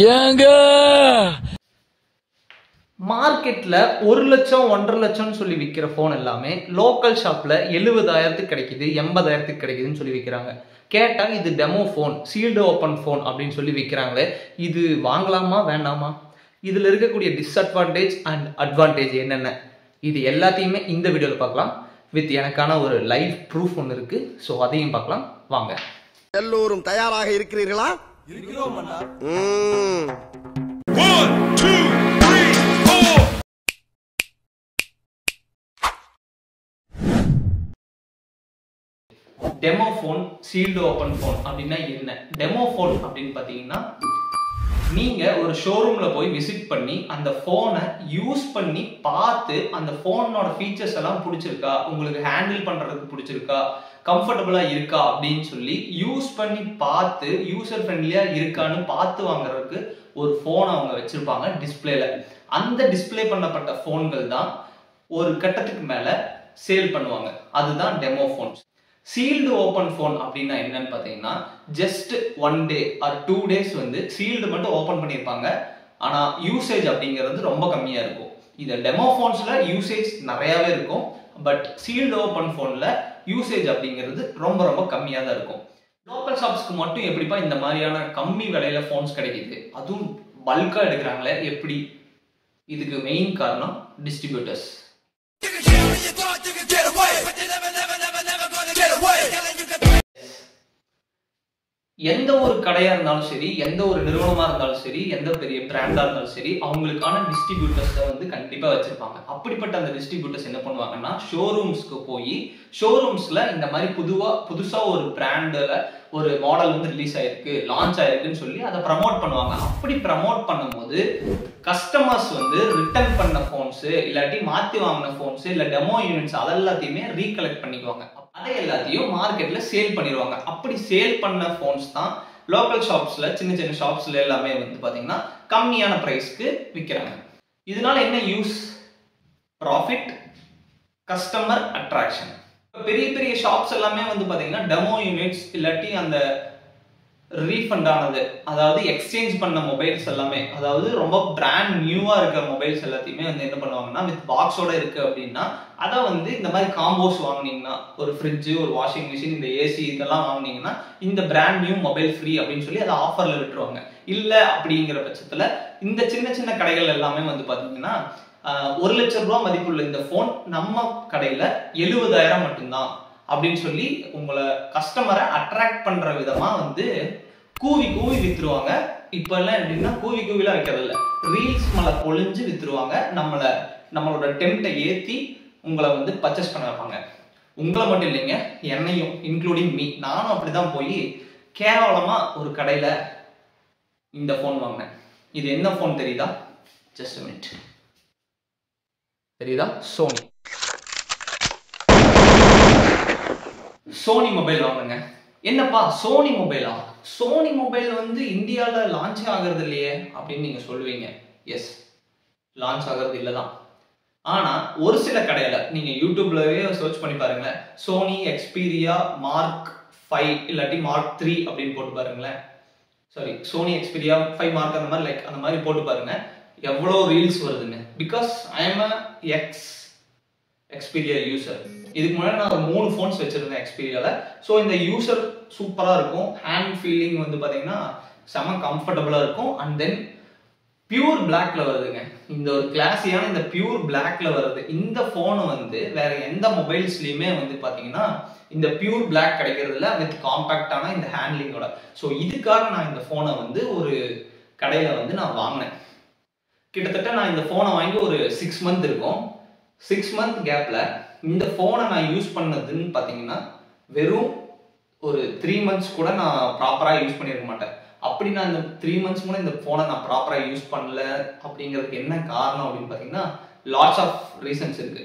ஏங்க மார்க்கெட்ல 1 லட்சம் 1.5 லட்சம்னு சொல்லி விற்கிற ஃபோன் எல்லாமே லோக்கல் ஷாப்ல 70,000க்கு கிடைக்குது, 80,000க்கு கிடைக்குதுன்னு சொல்லி விற்கிறாங்க. கேட்டா இது demo phone, sealed open phone அப்படின்னு சொல்லி விற்கிறாங்களே, இது வாங்கலாமா வேண்டாமா? இதுல இருக்கக்கூடிய டிஸ்அட்வான்டேஜ் அண்ட் அட்வான்டேஜ் என்னென்ன, இது எல்லாத்தையுமே இந்த வீடியோவில் பார்க்கலாம். வித் எனக்கான ஒரு லைவ் ப்ரூஃப் ஒன்று இருக்கு. ஸோ அதையும் பார்க்கலாம் வாங்க. எல்லோரும் தயாராக இருக்கிறீர்களா? இருக்கிறோம் அண்ணா. Demo phone, sealed open phone அப்படின்னா என்ன? டெமோ ஃபோன் அப்படின்னு பார்த்தீங்கன்னா, நீங்க ஒரு ஷோரூம்ல போய் விசிட் பண்ணி அந்த ஃபோனை யூஸ் பண்ணி பார்த்து அந்த ஃபோனோட ஃபீச்சர்ஸ் எல்லாம் பிடிச்சிருக்கா, உங்களுக்கு ஹேண்டில் பண்றதுக்கு பிடிச்சிருக்கா, கம்ஃபர்டபுளா இருக்கா அப்படின்னு சொல்லி யூஸ் பண்ணி பார்த்து யூசர் ஃப்ரெண்ட்லியா இருக்கான்னு பார்த்து வாங்குறதுக்கு ஒரு ஃபோன் அவங்க வச்சிருப்பாங்க டிஸ்பிளேல. அந்த டிஸ்பிளே பண்ணப்பட்ட ஃபோன்கள் தான் ஒரு கட்டத்துக்கு மேல சேல் பண்ணுவாங்க. அதுதான் demo phones. Sealed open phone அப்படின்னா என்னன்னு பார்த்தீங்கன்னா, ஜஸ்ட் 1 டே ஆர் 2 டேஸ் வந்து சீல்டு மட்டும் ஓப்பன் பண்ணியிருப்பாங்க. ஆனால் யூசேஜ் அப்படிங்கிறது ரொம்ப கம்மியாக இருக்கும். இது டெமோ ஃபோன்ஸில் யூசேஜ் நிறையாவே இருக்கும். பட் சீல்டு ஓப்பன் ஃபோனில் யூசேஜ் அப்படிங்கிறது ரொம்ப ரொம்ப கம்மியாக தான் இருக்கும். லோக்கல் ஷாப்ஸ்க்கு மட்டும் எப்படிப்பா இந்த மாதிரியான கம்மி விலையில ஃபோன்ஸ் கிடைக்குது, அதுவும் பல்காக எடுக்கிறாங்களே எப்படி? இதுக்கு மெயின் காரணம் டிஸ்ட்ரிபியூட்டர்ஸ். எந்த ஒரு கடையா இருந்தாலும் சரி, எந்த ஒரு நிறுவனமா இருந்தாலும் சரி, எந்த பெரிய பிராண்டா இருந்தாலும் சரி, அவங்களுக்கான டிஸ்ட்ரிபியூட்டர்ஸ் வந்து கண்டிப்பா வச்சிருப்பாங்க. அப்படிப்பட்ட அந்த டிஸ்ட்ரிபியூட்டர்ஸ் என்ன பண்ணுவாங்கன்னா, ஷோரூம்ஸ்க்கு போய் ஷோரூம்ஸ்ல இந்த மாதிரி புதுசா ஒரு பிராண்ட்ல ஒரு மாடல் வந்து ரிலீஸ் ஆயிருக்கு, லான்ச் ஆயிருக்குன்னு சொல்லி அதை ப்ரமோட் பண்ணுவாங்க. அப்படி ப்ரமோட் பண்ணும்போது கஸ்டமர்ஸ் வந்து ரிட்டர்ன் பண்ண போன்ஸ், இல்லாட்டி மாத்தி வாங்கின போன்ஸ், இல்ல டெமோ யூனிட்ஸ் அதெல்லாத்தையுமே ரீகலெக்ட் பண்ணிக்குவாங்க. அதை எல்லாத்தையும் மார்க்கெட்ல சேல் பண்ணிடுவாங்க. அப்படி சேல் பண்ண போன்ஸ் தான் லோக்கல் ஷாப்ஸ்ல, சின்ன சின்ன ஷாப்ஸ்ல எல்லாமே வந்து பாத்தீங்கன்னா கம்மியான பிரைஸ்க்கு விற்கிறாங்க. இதனால என்ன யூஸ்? Profit, customer attraction. பெரிய பெரிய ஷாப்ஸ் எல்லாமே வந்து பாத்தீங்கன்னா டெமோ யூனிட்ஸ் இல்லாட்டி அந்த ரீஃபண்ட் ஆனது, அதாவது எக்ஸ்சேஞ்ச் பண்ண மொபைல்ஸ் எல்லாமே, அதாவது ரொம்ப பிராண்ட் நியூவா இருக்கிற மொபைல்ஸ் எல்லாத்தையுமே வந்து என்ன பண்ணுவாங்கன்னா, வித் பாக்ஸோட இருக்கு அப்படின்னா அதை வந்து இந்த மாதிரி காம்போஸ் வாங்கினீங்கன்னா, ஒரு ஃப்ரிட்ஜ், ஒரு வாஷிங் மிஷின், இந்த ஏசி இதெல்லாம் வாங்கினீங்கன்னா இந்த பிராண்ட் நியூ மொபைல் ஃப்ரீ அப்படின்னு சொல்லி அதை ஆஃபர்ல விட்டுருவாங்க. இல்ல அப்படிங்கிற பட்சத்துல இந்த சின்ன சின்ன கடைகள் எல்லாமே வந்து பாத்தீங்கன்னா 1 லட்சம் ரூபாய் மதிப்புள்ள இந்த போன் நம்ம கடையில 70,000 மட்டும்தான் அப்படின்னு சொல்லி உங்களை கஸ்டமரை அட்ராக்ட் பண்ற விதமா வந்து கூவி கூவி வித்துருவாங்க. இப்ப எல்லாம் எப்படின்னா கூவி கூவிலாம் வைக்கிறது இல்லை, ரீல்ஸ் மேல பொழிஞ்சு வித்துருவாங்க. நம்மளோட டெம்ட்டை ஏத்தி உங்களை வந்து பர்ச்சேஸ் பண்ண வைப்பாங்க. உங்களை மட்டும் இல்லைங்க, என்னையும் இன்க்ளூடிங் மீ, நானும் அப்படிதான் போய் கேவலமா ஒரு கடையில இந்த போன் வாங்கினேன். இது என்ன போன் தெரியுதா? Just a minute. தெரியுதா? சோனி மொபைல் வாங்குங்க. என்னப்பா சோனி மொபைலா? சோனி மொபைல் வந்து இந்தியாவில் லான்ச் ஆகிறது இல்லையே அப்படின்னு நீங்க சொல்லுவீங்க. எஸ், லான்ச் ஆகிறது இல்லைதான். ஆனா ஒரு சில கடையில நீங்க யூடியூப்லவே சர்ச் பண்ணி பாருங்களேன், சோனி எக்ஸ்பீரியா மார்க் 5 இல்லாட்டி மார்க் 3 அப்படின்னு போட்டு பாருங்களேன். சாரி, சோனி எக்ஸ்பீரியா 5 மார்க் அந்த மாதிரி அந்த மாதிரி போட்டு பாருங்க, எவ்வளோ ரீல்ஸ் வருதுன்னு. Because I am Xperia user. இதுக்கு முன்னாடி நான் 3 ஃபோன்ஸ் வச்சிருந்தேன் எக்ஸ்பீரியால. ஸோ இந்த யூசர் சூப்பரா இருக்கும், ஹேண்ட் ஃபீலிங் வந்து பாத்தீங்கன்னா செம கம்ஃபர்டபுளா இருக்கும். அண்ட் தென் பியூர் பிளாக்ல வருதுங்க. இந்த ஒரு கிளாஸியான இந்த பியூர் பிளாக்ல வருது. இந்த போன் வந்து வேற எந்த மொபைல்ஸ்லயுமே வந்து பாத்தீங்கன்னா இந்த பியூர் பிளாக் கிடைக்கிறது இல்ல, வித் காம்பாக்டான இந்த ஹேண்ட்லிங்கோட. ஸோ இதுக்காக நான் இந்த போனை வந்து ஒரு கடையில வந்து நான் வாங்கினேன். கிட்டத்தட்ட நான் இந்த போனை வாங்கி ஒரு 6 மந்த் இருக்கும். 6 மந்த் கேப்ல இந்த போனை நான் யூஸ் பண்ணதுன்னு பாத்தீங்கன்னா வெறும் ஒரு 3 மந்த்ஸ் கூட நான் ப்ராப்பரா யூஸ் பண்ணிருக்க மாட்டேன். அப்படி நான் இந்த 3 மந்த்ஸ் கூட இந்த போனை நான் ப்ராப்பரா யூஸ் பண்ணல அப்படிங்கிறதுக்கு என்ன காரணம் அப்படின்னு பாத்தீங்கன்னா லாட்ஸ் ஆஃப் ரீசன்ஸ் இருக்கு.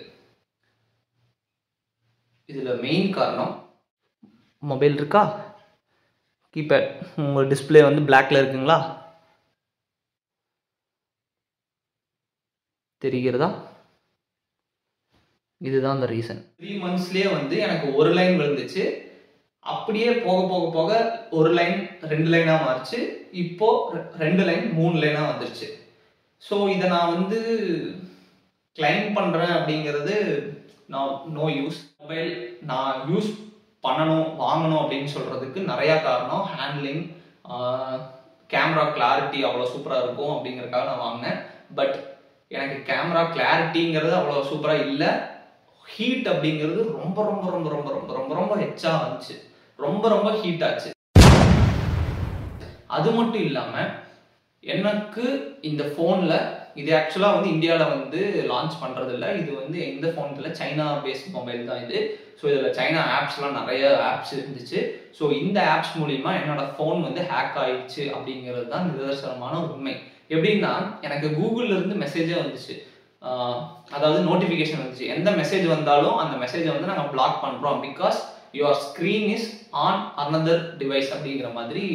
இதுல மெயின் காரணம், மொபைல் இருக்கா, கீபேட், உங்க டிஸ்பிளே வந்து பிளாக்ல இருக்குங்களா, தெரிகிறதா? இதுதான் அந்த ரீசன். 3 மந்த்ஸ்லயே வந்து எனக்கு ஒரு லைன் விழுந்துச்சு. அப்படியே போக போக போக ஒரு லைன் 2 லைனா மாறிச்சு. இப்போ 2 லைன் 3 லைனா வந்துருச்சு. ஸோ இதை நான் வந்து கிளைம் பண்றேன் அப்படிங்கிறது நோ யூஸ். மொபைல் நான் யூஸ் பண்ணணும் வாங்கணும் அப்படின்னு சொல்றதுக்கு நிறைய காரணம். ஹேண்ட்லிங், கேமரா கிளாரிட்டி அவ்வளோ சூப்பராக இருக்கும் அப்படிங்கிறதுக்காக நான் வாங்கினேன். பட் எனக்கு கேமரா கிளாரிட்டிங்கிறது அவ்வளோ சூப்பராக இல்லை. ஹீட் அப்படிங்கிறது ரொம்ப ரொம்ப ரொம்ப ரொம்ப ரொம்ப ரொம்ப ரொம்ப ஹெச்சா வந்துச்சு. ரொம்ப ரொம்ப ஹீட் ஆச்சு. அது மட்டும் இல்லாமல் எனக்கு இந்த ஃபோனில் இது ஆக்சுவலாக வந்து இந்தியாவில் வந்து லான்ச் பண்ணுறது இல்லை. இது வந்து எந்த ஃபோனில் சைனா பேஸ்ட் மொபைல் தான் இது. ஸோ இதில் சைனா ஆப்ஸ்லாம் நிறைய ஆப்ஸ் இருந்துச்சு. ஸோ இந்த ஆப்ஸ் மூலிமா என்னோட ஃபோன் வந்து ஹேக் ஆயிடுச்சு அப்படிங்கிறது தான் நிதர்சனமான உண்மை. எப்படின்னா எனக்கு கூகுள்லேருந்து மெசேஜே வந்துச்சு, அதாவது நோட்டிஃபிகேஷன் வந்துச்சு. எந்த மெசேஜ் வந்தாலும் அந்த மெசேஜை வந்து நாங்கள் பிளாக் பண்ணுறோம் because your screen is on another device அப்படிங்கிற மாதிரி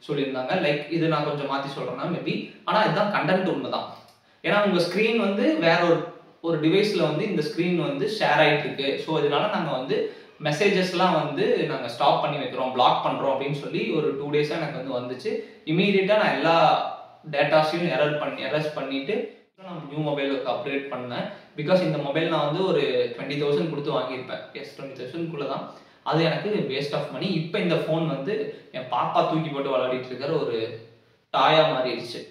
சொல்லியிருந்தாங்க. லைக் இது நான் கொஞ்சம் மாற்றி சொல்கிறேன்னா மேபி, ஆனால் இதுதான் கண்டென்ட் உண்மை தான். ஏன்னா உங்கள் ஸ்க்ரீன் வந்து வேற ஒரு டிவைஸில் வந்து இந்த ஸ்க்ரீன் வந்து ஷேர் ஆகிட்டு இருக்கு. ஸோ இதனால நாங்கள் வந்து மெசேஜஸ்லாம் வந்து நாங்கள் ஸ்டாப் பண்ணி வைக்கிறோம், பிளாக் பண்ணுறோம் அப்படின்னு சொல்லி ஒரு 2 டேஸாக எனக்கு வந்து வந்துச்சு. இமீடியட்டாக நான் எல்லா டேட்டாஸையும் எரஸ் பண்ணிட்டு நான் நியூ மொபைலுக்கு அப்கிரேட் பண்ணேன். பிகாஸ் இந்த மொபைல் நான் வந்து ஒரு 20,000 கொடுத்து வாங்கியிருப்பேன். 20,000 தான். அது எனக்கு வேஸ்ட் ஆஃப் மணி. இப்போ இந்த ஃபோன் வந்து என் பாப்பா தூக்கி போட்டு விளையாடிட்டு இருக்கிற ஒரு டாயா மாறிடுச்சு.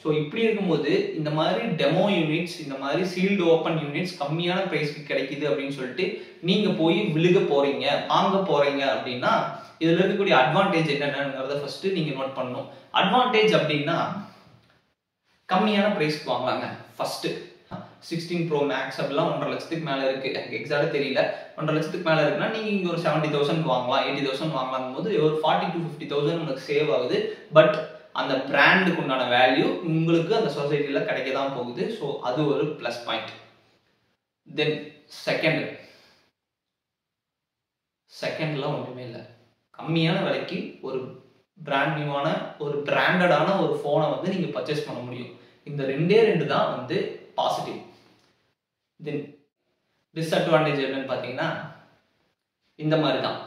ஸோ இப்படி இருக்கும்போது இந்த மாதிரி டெமோ யூனிட்ஸ், இந்த மாதிரி சீல்டு ஓப்பன் யூனிட்ஸ் கம்மியான ப்ரைஸ்க்கு கிடைக்குது அப்படின்னு சொல்லிட்டு நீங்கள் போய் விழுக போறீங்க, வாங்க போறீங்க அப்படின்னா இதில் இருக்கக்கூடிய அட்வான்டேஜ் என்னென்னங்கிறத ஃபர்ஸ்ட் நீங்கள் நோட் பண்ணணும். அட்வான்டேஜ் அப்படின்னா கம்மியான ப்ரைஸ்க்கு வாங்கலாங்க. ஃபர்ஸ்ட் 16 Pro Max அப்படிலாம் 1.5 லட்சத்துக்கு மேலே இருக்கு. எனக்கு எக்ஸாக்டாக தெரியல. 1.5 லட்சத்துக்கு மேலே இருக்குன்னா நீங்கள் இங்கே ஒரு 70,000 வாங்கலாம், 80,000 வாங்கலாம் போது ஒரு 40,000 to 50,000 உங்களுக்கு சேவ் ஆகுது. பட் அந்த பிராண்டுக்கு உண்டான வேல்யூ உங்களுக்கு அந்த சொசைட்டியில் கிடைக்க தான் போகுது. ஸோ அது ஒரு ப்ளஸ் பாயிண்ட். தென் செகண்ட்லாம் ஒன்றுமே இல்லை. கம்மியான விலைக்கு ஒரு பிராண்ட் நியூவான ஒரு பிராண்டடான ஒரு ஃபோனை வந்து நீங்கள் பர்ச்சேஸ் பண்ண முடியும். இந்த 2 தான் வந்து பாசிட்டிவ். தென் டிஸ்அட்வான்டேஜ் என்னன்னு பார்த்தீங்கன்னா இந்த மாதிரி தான்.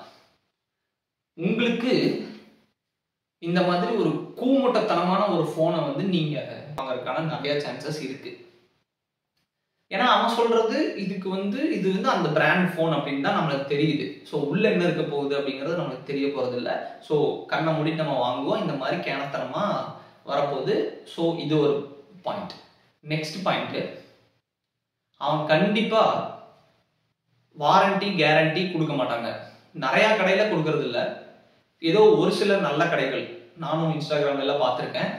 உங்களுக்கு இந்த மாதிரி ஒரு கூமுட்டத்தனமான ஒரு ஃபோனை வந்து நீங்கள் வாங்கறதுக்கான நிறைய சான்சஸ் இருக்கு. ஏன்னா அவன் சொல்றது இதுக்கு வந்து இது வந்து அந்த பிராண்ட் ஃபோன் அப்படின்னு தான் நம்மளுக்கு தெரியுது. ஸோ உள்ள என்ன இருக்க போகுது அப்படிங்கிறது நம்மளுக்கு தெரிய போறது இல்லை. ஸோ கண்ணை மூடிட்டு நம்ம வாங்குவோம். இந்த மாதிரி கேனத்தனமா வரப்போகுது. ஸோ இது ஒரு பாயிண்ட். நெக்ஸ்ட் பாயிண்ட், அவன் கண்டிப்பா வாரண்டி கேரண்டி கொடுக்க மாட்டாங்க. நிறைய கடையில கொடுக்கறது இல்லை. ஏதோ ஒரு சில நல்ல கடைகள், நானும் இன்ஸ்டாகிராம்ல எல்லாம் பார்த்துருக்கேன்.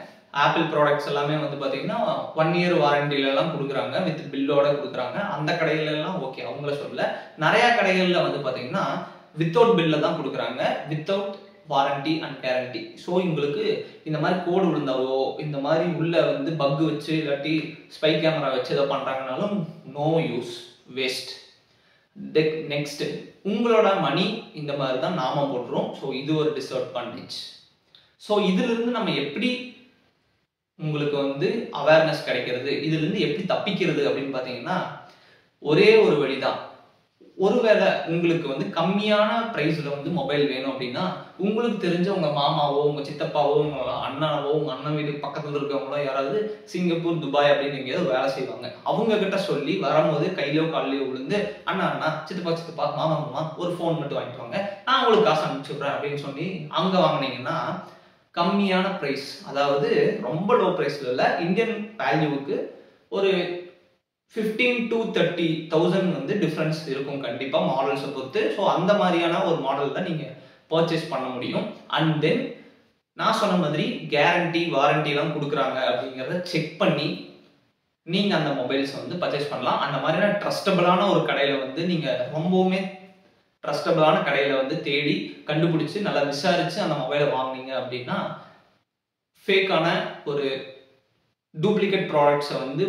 ஆப்பிள் ப்ராடக்ட்ஸ் எல்லாமே வந்து பார்த்தீங்கன்னா 1 year வாரண்டிலலாம் கொடுக்குறாங்க, வித் பில்லோட கொடுக்குறாங்க. அந்த கடையிலலாம் ஓகே, அவங்கள சொல்ல. நிறைய கடைகளில் வந்து பார்த்தீங்கன்னா வித்தவுட் பில்ல தான் கொடுக்குறாங்க, without warranty and guarantee. So உங்களுக்கு இந்த மாதிரி கோடு விழுந்தாவோ, இந்த மாதிரி உள்ள வந்து பக் வச்சு இல்லாட்டி ஸ்பை கேமரா வச்சு எதை பண்ணுறாங்கனாலும் நோ யூஸ், வேஸ்ட். நெக்ஸ்ட், உங்களோட மணி இந்த மாதிரி தான் நாம போட்டுரும். ஸோ இது ஒரு டிஸ்அட்வான்டேஜ். ஸோ இதுல இருந்து நம்ம எப்படி உங்களுக்கு வந்து அவேர்னஸ் கிடைக்கிறது, இதுல இருந்து எப்படி தப்பிக்கிறது அப்படின்னு பார்த்தீங்கன்னா ஒரே ஒரு வழிதான். ஒருவேளை உங்களுக்கு வந்து கம்மியான பிரைஸ்ல வந்து மொபைல் வேணும் அப்படின்னா உங்களுக்கு தெரிஞ்ச உங்க மாமாவோ, உங்க சித்தப்பாவோ, உங்க அண்ணாவோ, உங்க அண்ணன் வீட்டுக்கு பக்கத்துல இருக்கவங்களோ யாராவது சிங்கப்பூர், துபாய் அப்படின்னு எங்கேயாவது வேலை செய்வாங்க. அவங்க கிட்ட சொல்லி வரும்போது கையிலோ காலையிலோ விழுந்து அண்ணா அண்ணா, சித்தப்பா மாமா மாமா ஒரு ஃபோன் மட்டும் வாங்கிட்டு வாங்க, நான் உங்களுக்கு காசு அனுப்பிச்சுடுறேன் அப்படின்னு சொல்லி அங்க வாங்கினீங்கன்னா கம்மியான பிரைஸ், அதாவது ரொம்ப லோ பிரைஸ்ல இல்ல, இந்தியன் வேல்யூவுக்கு ஒரு 15,000 to 30,000 வந்து டிஃபரன்ஸ் இருக்கும் கண்டிப்பா மாடல்ஸை பொறுத்து. ஸோ அந்த மாதிரியான ஒரு மாடல் தான் நீங்க பர்ச்சேஸ் பண்ண முடியும். அண்ட் தென் நான் சொன்ன மாதிரி கேரண்டி வாரண்டி எல்லாம் கொடுக்குறாங்க அப்படிங்கிறத செக் பண்ணி நீங்க அந்த மொபைல்ஸ் வந்து பர்ச்சேஸ் பண்ணலாம். அந்த மாதிரியான ட்ரஸ்டபிளான ஒரு கடையில வந்து நீங்க ரொம்பவுமே ட்ரஸ்டபிளான கடையில வந்து தேடி கண்டுபிடிச்சு நல்லா விசாரிச்சு அந்த மொபைலை வாங்கினீங்க அப்படின்னா ஃபேக்கான ஒரு டூப்ளிகேட் ப்ராடக்ட்ஸை வந்து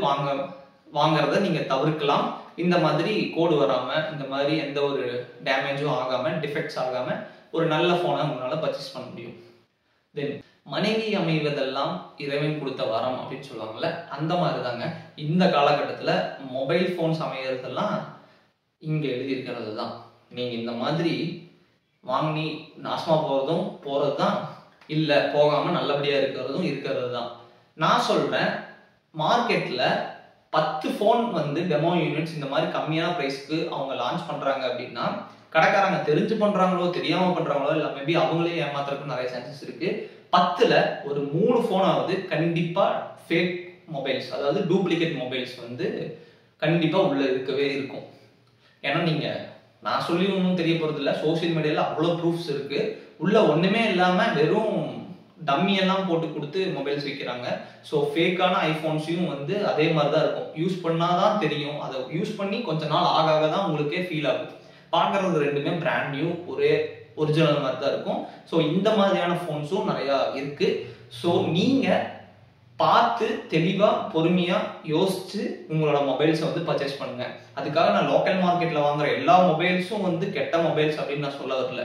வாங்குறத நீங்க தவிர்க்கலாம். இந்த மாதிரி கோடு வராம, இந்த மாதிரி எந்த ஒரு டேமேஜும் ஆகாம, டிஃபெக்ட்ஸ் ஆகாம ஒரு நல்ல போனை உங்களால பர்ச்சேஸ் பண்ண முடியும். தென் மனைவி அமைவதெல்லாம் இறைவன் கொடுத்த வரம் அப்படின்னு சொல்லுவாங்கல்ல, அந்த மாதிரி தாங்க இந்த காலகட்டத்தில் மொபைல் ஃபோன்ஸ் அமைகிறதெல்லாம் இங்கே எழுதியிருக்கிறது தான். நீங்கள் இந்த மாதிரி வாங்கி நாசமாக போகிறது தான், இல்லை போகாமல் நல்லபடியாக இருக்கிறது தான். நான் சொல்கிறேன், மார்க்கெட்டில் 10 ஃபோன் வந்து டெமோ யூனிட்ஸ் இந்த மாதிரி கம்மியான ப்ரைஸ்க்கு அவங்க லான்ச் பண்ணுறாங்க அப்படின்னா, கடைக்காரங்க தெரிஞ்சு பண்ணுறாங்களோ தெரியாமல் பண்ணுறாங்களோ இல்லை மேபி அவங்களே ஏமாத்துறதுக்கு நிறைய சான்சஸ் இருக்குது. 10ல் ஒரு 3 ஃபோனாவது கண்டிப்பாக ஃபேக் மொபைல்ஸ், அதாவது டூப்ளிகேட் மொபைல்ஸ் வந்து கண்டிப்பாக உள்ளே இருக்கவே இருக்கும். ஏன்னா நீங்கள் நான் சொல்லி ஒன்றும் தெரிய போகிறது இல்லை, சோசியல் மீடியாவில் அவ்வளோ ப்ரூஃப்ஸ் இருக்குது. உள்ள ஒன்றுமே இல்லாமல் வெறும் டம்மியெல்லாம் போட்டு கொடுத்து மொபைல்ஸ் விற்கிறாங்க. ஸோ ஃபேக்கான ஐஃபோன்ஸையும் வந்து அதே மாதிரி தான் இருக்கும். யூஸ் பண்ணாதான் தெரியும், அதை யூஸ் பண்ணி கொஞ்ச நாள் ஆக தான் உங்களுக்கே ஃபீல் ஆகும். பார்க்குறது ரெண்டுமே பிராண்ட் நியூ, ஒரே ஒரிஜினல் மாதிரி தான் இருக்கும். ஸோ இந்த மாதிரியான ஃபோன்ஸும் நிறையா இருக்குது. ஸோ நீங்கள் பார்த்து தெளிவாக பொறுமையாக யோசித்து உங்களோட மொபைல்ஸை வந்து பர்ச்சேஸ் பண்ணுங்கள். அதுக்காக நான் லோக்கல் மார்க்கெட்டில் வாங்குற எல்லா மொபைல்ஸும் வந்து கெட்ட மொபைல்ஸ் அப்படின்னு நான் சொல்ல வரல.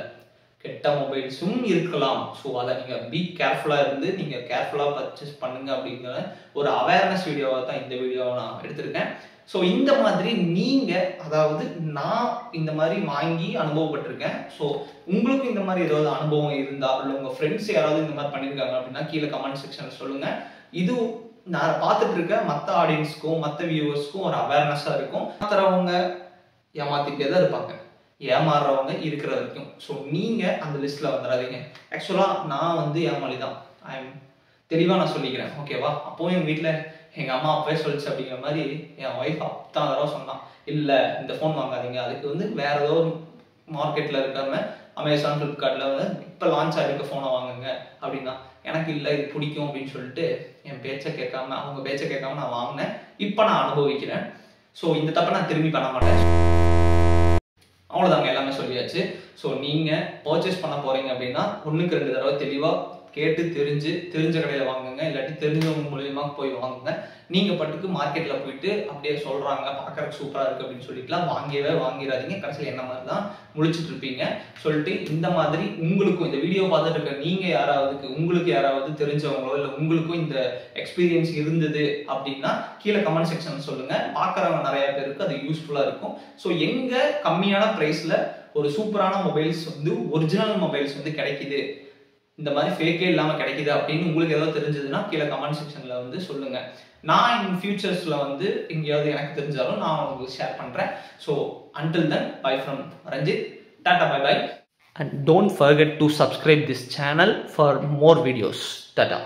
கெட்ட மொபைல்ஸும் இருக்கலாம். ஸோ அதை நீங்கள் பி கேர்ஃபுல்லாக இருந்து நீங்கள் கேர்ஃபுல்லாக பர்ச்சேஸ் பண்ணுங்கள் அப்படிங்கிற ஒரு அவேர்னஸ் வீடியோவாக தான் இந்த வீடியோவை நான் எடுத்திருக்கேன். ஸோ இந்த மாதிரி நீங்கள், அதாவது நான் இந்த மாதிரி வாங்கி அனுபவப்பட்டிருக்கேன். ஸோ உங்களுக்கு இந்த மாதிரி ஏதாவது அனுபவம் இருந்தால் இல்லை உங்கள் ஃப்ரெண்ட்ஸ் யாராவது இந்த மாதிரி பண்ணியிருக்காங்க அப்படின்னா கீழே கமெண்ட் செக்ஷனில் சொல்லுங்கள். இது நான் பார்த்துட்டு இருக்க மற்ற ஆடியன்ஸ்க்கும் மற்ற வியூவர்ஸ்க்கும் ஒரு அவேர்னஸாக இருக்கும். மாத்துறவங்க ஏமாத்திட்டே தான் இருப்பாங்க, ஏமாறுறவங்க இருக்கிற வரைக்கும். ஸோ நீங்கள் அந்த லிஸ்ட்டில் வந்துடாதீங்க. ஆக்சுவலாக நான் வந்து ஏமாளி தான், தெளிவாக நான் சொல்லிக்கிறேன், ஓகேவா? அப்போவும் எங்கள் வீட்டில் எங்கள் அம்மா அப்பவே சொல்லிச்சு அப்படிங்கிற மாதிரி என் ஒய்ஃப் அத்தனை தடவை சொன்னான், இல்லை இந்த ஃபோன் வாங்காதீங்க, அதுக்கு வந்து வேற ஏதோ மார்க்கெட்டில் இருக்காம அமேசான், ஃப்ளிப்கார்ட்டில் வந்து இப்போ லான்ச் ஆகிருக்க ஃபோனை வாங்குங்க அப்படின்னா. எனக்கு இல்லை இது பிடிக்கும் அப்படின்னு சொல்லிட்டு என் பேச்சை கேட்காம, அவங்க பேச்சை கேட்காம நான் வாங்கினேன். இப்போ நான் அனுபவிக்கிறேன். ஸோ இந்த தப்பை நான் திரும்பி பண்ண மாட்டேன். அவ்வளோதாங்க, எல்லாமே சொல்லியாச்சு. ஸோ நீங்கள் பர்ச்சேஸ் பண்ண போகிறீங்க அப்படின்னா 1க்கு 2 தடவை தெளிவாக கேட்டு தெரிஞ்ச கடையில் வாங்குங்க, இல்லாட்டி தெரிஞ்சவங்க மூலியமாக போய் வாங்குங்க. நீங்கள் பட்டுக்கு மார்க்கெட்டில் போயிட்டு அப்படியே சொல்கிறாங்க பார்க்கறதுக்கு சூப்பராக இருக்குது அப்படின்னு சொல்லிட்டுலாம் வாங்கிடாதீங்க. கடைசியில் என்ன மாதிரி தான் முழிச்சிட்டு இருப்பீங்க. சொல்லிட்டு இந்த மாதிரி உங்களுக்கும் இந்த வீடியோ பார்த்துட்டு இருக்க நீங்கள் உங்களுக்கு யாராவது தெரிஞ்சவங்களோ இல்லை உங்களுக்கும் இந்த எக்ஸ்பீரியன்ஸ் இருந்தது அப்படின்னா கீழே கமெண்ட் செக்ஷன் சொல்லுங்கள். பார்க்குறவங்க நிறைய பேருக்கு அது யூஸ்ஃபுல்லாக இருக்கும். ஸோ எங்கே கம்மியான ப்ரைஸில் ஒரு சூப்பரான மொபைல்ஸ் வந்து ஒரிஜினல் மொபைல்ஸ் வந்து கிடைக்குது, இந்த மாதிரி ஃபேக்கே இல்லாமல் கிடைக்குது அப்படின்னு உங்களுக்கு ஏதாவது தெரிஞ்சதுன்னா கீழே கமெண்ட் செக்ஷனில் வந்து சொல்லுங்கள். நான் இன் ஃபியூச்சர்ஸில் வந்து எங்கேயாவது எனக்கு தெரிஞ்சாலும் நான் உங்களுக்கு ஷேர் பண்ணுறேன். So until then, bye from Ranjit. Tata, bye bye. And don't forget to subscribe this channel for more videos. Tata.